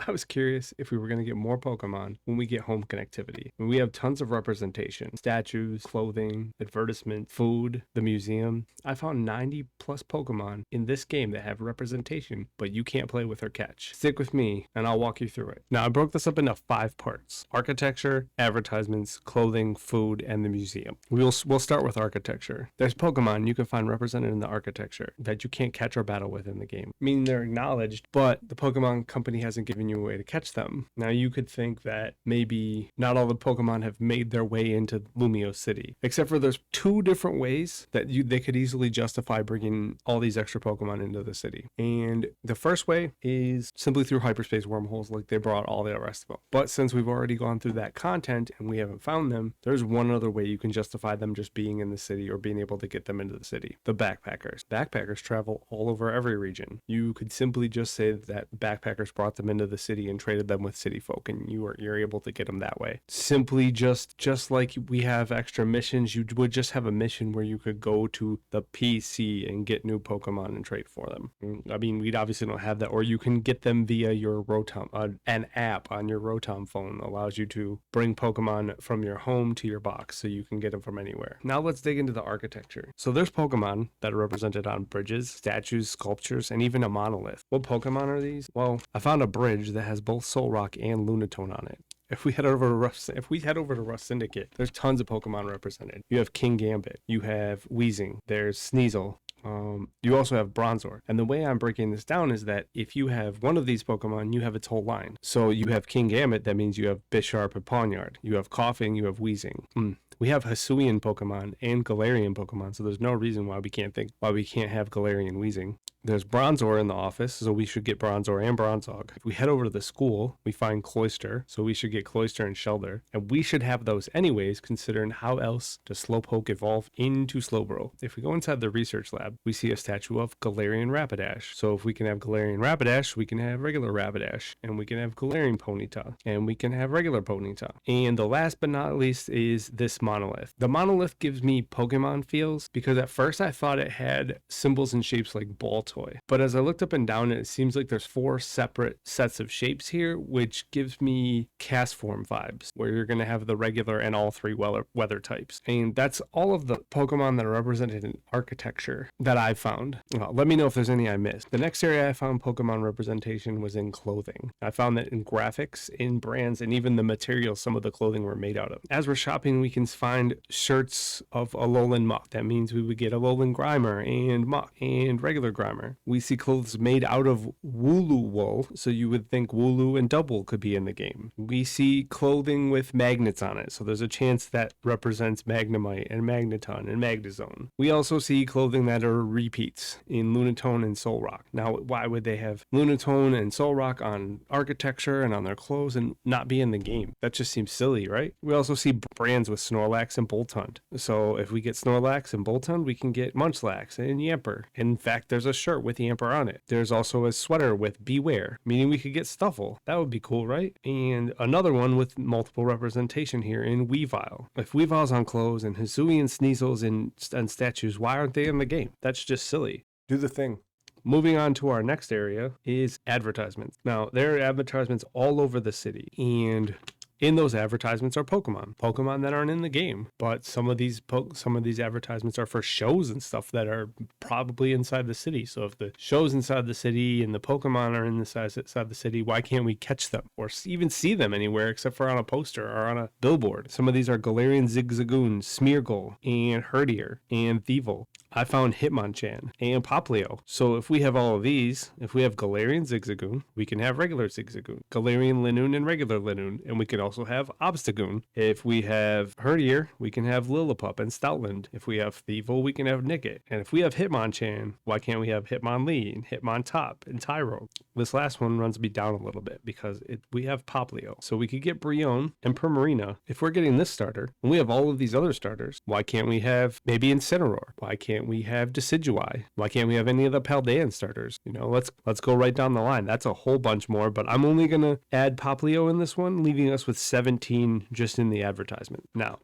I was curious if we were going to get more Pokemon when we get home connectivity. We have tons of representation: statues, clothing, advertisement, food, the museum. I found 90 plus Pokemon in this game that have representation, but you can't play with or catch. Stick with me and I'll walk you through it. Now, I broke this up into 5 parts: architecture, advertisements, clothing, food, and the museum. We'll start with architecture. There's Pokemon you can find represented in the architecture that you can't catch or battle with in the game, meaning they're acknowledged, but the Pokemon company hasn't given you a way to catch them. Now, you could think that maybe not all the Pokemon have made their way into Lumio City, except for there's 2 different ways that they could easily justify bringing all these extra Pokemon into the city. And the first way is simply through hyperspace wormholes, like they brought all the rest of them. But since we've already gone through that content and we haven't found them, there's one other way you can justify them just being in the city or being able to get them into the city: the backpackers. Backpackers travel all over every region. You could simply just say that backpackers brought them into the city and traded them with city folk, and you're able to get them that way. Simply just like we have extra missions, you would just have a mission where you could go to the PC and get new Pokemon and trade for them. I mean, we'd obviously don't have that, or you can get them via your Rotom. An app on your Rotom phone allows you to bring Pokemon from your home to your box, so you can get them from anywhere. Now let's dig into the architecture. So there's Pokemon that are represented on bridges, statues, sculptures, and even a monolith. What Pokemon are these? Well, I found a bridge that has both Solrock and Lunatone on it. If we head over to Rust Syndicate, there's tons of Pokemon represented. You have King Gambit, you have Weezing, there's Sneasel. You also have Bronzor. And the way I'm breaking this down is that if you have one of these Pokemon, you have its whole line. So you have King Gambit, that means you have Bisharp and Pawniard. You have Coughing, you have Weezing. We have Hisuian Pokemon and Galarian Pokemon, so there's no reason why we can't have Galarian Weezing. There's Bronzor in the office, so we should get Bronzor and Bronzong. If we head over to the school, we find Cloyster, so we should get Cloyster and Shellder. And we should have those anyways, considering how else does Slowpoke evolve into Slowbro. If we go inside the research lab, we see a statue of Galarian Rapidash. So if we can have Galarian Rapidash, we can have regular Rapidash. And we can have Galarian Ponyta. And we can have regular Ponyta. And the last but not least is this monolith. The monolith gives me Pokemon feels, because at first I thought it had symbols and shapes like ball toy. But as I looked up and down, it seems like there's 4 separate sets of shapes here, which gives me Castform vibes, where you're going to have the regular and all 3 weather types. And that's all of the Pokemon that are represented in architecture that I've found. Well, let me know if there's any I missed. The next area I found Pokemon representation was in clothing. I found that in graphics, in brands, and even the materials some of the clothing were made out of. As we're shopping, we can find shirts of Alolan Muck. That means we would get Alolan Grimer and Muck and regular Grimer. We see clothes made out of Wooloo wool, so you would think Wooloo and Double could be in the game. We see clothing with magnets on it, so there's a chance that represents Magnemite and Magneton and Magnezone. We also see clothing that are repeats in Lunatone and Solrock. Now, why would they have Lunatone and Solrock on architecture and on their clothes and not be in the game? That just seems silly, right? We also see brands with Snorlax and Boltund. So if we get Snorlax and Boltund, we can get Munchlax and Yamper. In fact, there's a shirt with Yamper on it. There's also a sweater with Beware, meaning we could get Stuffle. That would be cool, right? And another one with multiple representation here in Weavile. If Weavile's on clothes and Hisuian Sneasels and statues, why aren't they in the game? That's just silly. Do the thing. Moving on to our next area is advertisements. Now, there are advertisements all over the city, and in those advertisements are Pokemon that aren't in the game. But some of these advertisements are for shows and stuff that are probably inside the city. So if the show's inside the city and the Pokemon are inside the city, why can't we catch them or even see them anywhere except for on a poster or on a billboard? Some of these are Galarian Zigzagoon, Smeargle, and Herdier, and Thievul. I found Hitmonchan and Popplio. So if we have all of these, if we have Galarian Zigzagoon, we can have regular Zigzagoon, Galarian Linoone and regular Linoone, and we can also have Obstagoon. If we have Herdier, we can have Lillipup and Stoutland. If we have Thievul, we can have Nickit. And if we have Hitmonchan, why can't we have Hitmonlee and Hitmontop and Tyro? This last one runs me down a little bit because we have Popplio. So we could get Brionne and Primarina. If we're getting this starter, and we have all of these other starters, why can't we have maybe Incineroar? Why can't we have Decidueye? Why can't we have any of the Paldean starters? You know, let's go right down the line. That's a whole bunch more, but I'm only going to add Popplio in this one, leaving us with 17 just in the advertisement. Now,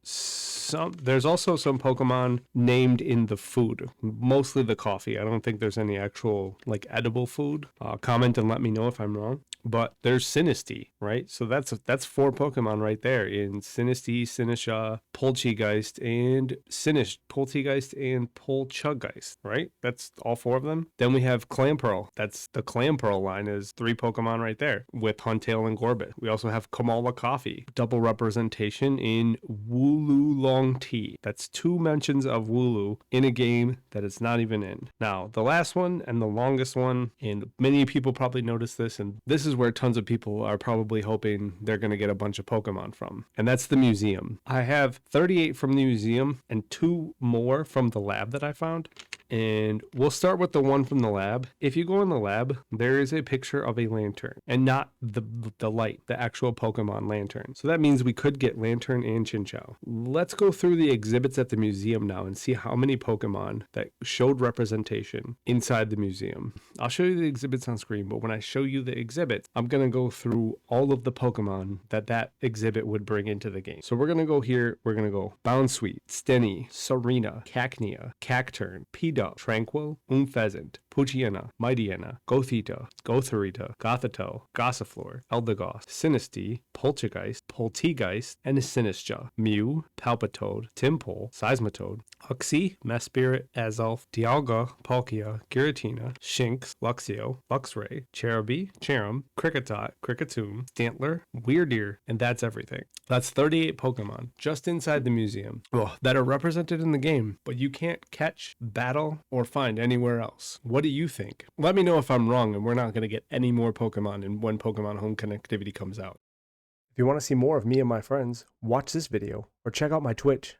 there's also some Pokemon named in the food, mostly the coffee. I don't think there's any actual edible food. Comment and let me know if I'm wrong. but there's Sinistea, right? So that's 4 Pokemon right there in Sinistea, Sinisha, Polteageist, and Polteageist and Polteageist, right? That's all 4 of them. Then we have Clamperl. That's the Clamperl line is 3 Pokemon right there with Huntail and Gorbit. We also have Kamala Coffee, double representation in Wooloo Long Tea. That's 2 mentions of Wooloo in a game that it's not even in. Now, the last one and the longest one, and many people probably noticed this, and this is where tons of people are probably hoping they're going to get a bunch of Pokemon from, and that's the museum. I have 38 from the museum and 2 more from the lab that I found. And we'll start with the one from the lab. If you go in the lab, there is a picture of a lantern and not the light, the actual Pokemon lantern. So that means we could get Lantern and Chinchou. Let's go through the exhibits at the museum now and see how many Pokemon that showed representation inside the museum. I'll show you the exhibits on screen, but when I show you the exhibits, I'm going to go through all of the Pokemon that exhibit would bring into the game. So we're going to go here. We're going to go Bounsweet, Steny, Serena, Cacnea, Cacturn, Pidove, Tranquil, Unfezant, Poochyena, Mightyena, Gothita, Gothorita, Gothitelle, Gossifleur, Eldegoss, Sinistea, Polteageist, and Sinistcha, Mew, Palpitoad, Tympole, Seismitoad, Uxie, Mesprit, Azelf, Dialga, Palkia, Giratina, Shinx, Luxio, Luxray, Cherubi, Cherum, Kricketot, Kricketune, Stantler, Weirdeer, and that's everything. That's 38 Pokemon just inside the museum that are represented in the game, but you can't catch, battle, or find anywhere else. What do you think? Let me know if I'm wrong and we're not going to get any more Pokemon when Pokemon Home Connectivity comes out. If you want to see more of me and my friends, watch this video or check out my Twitch.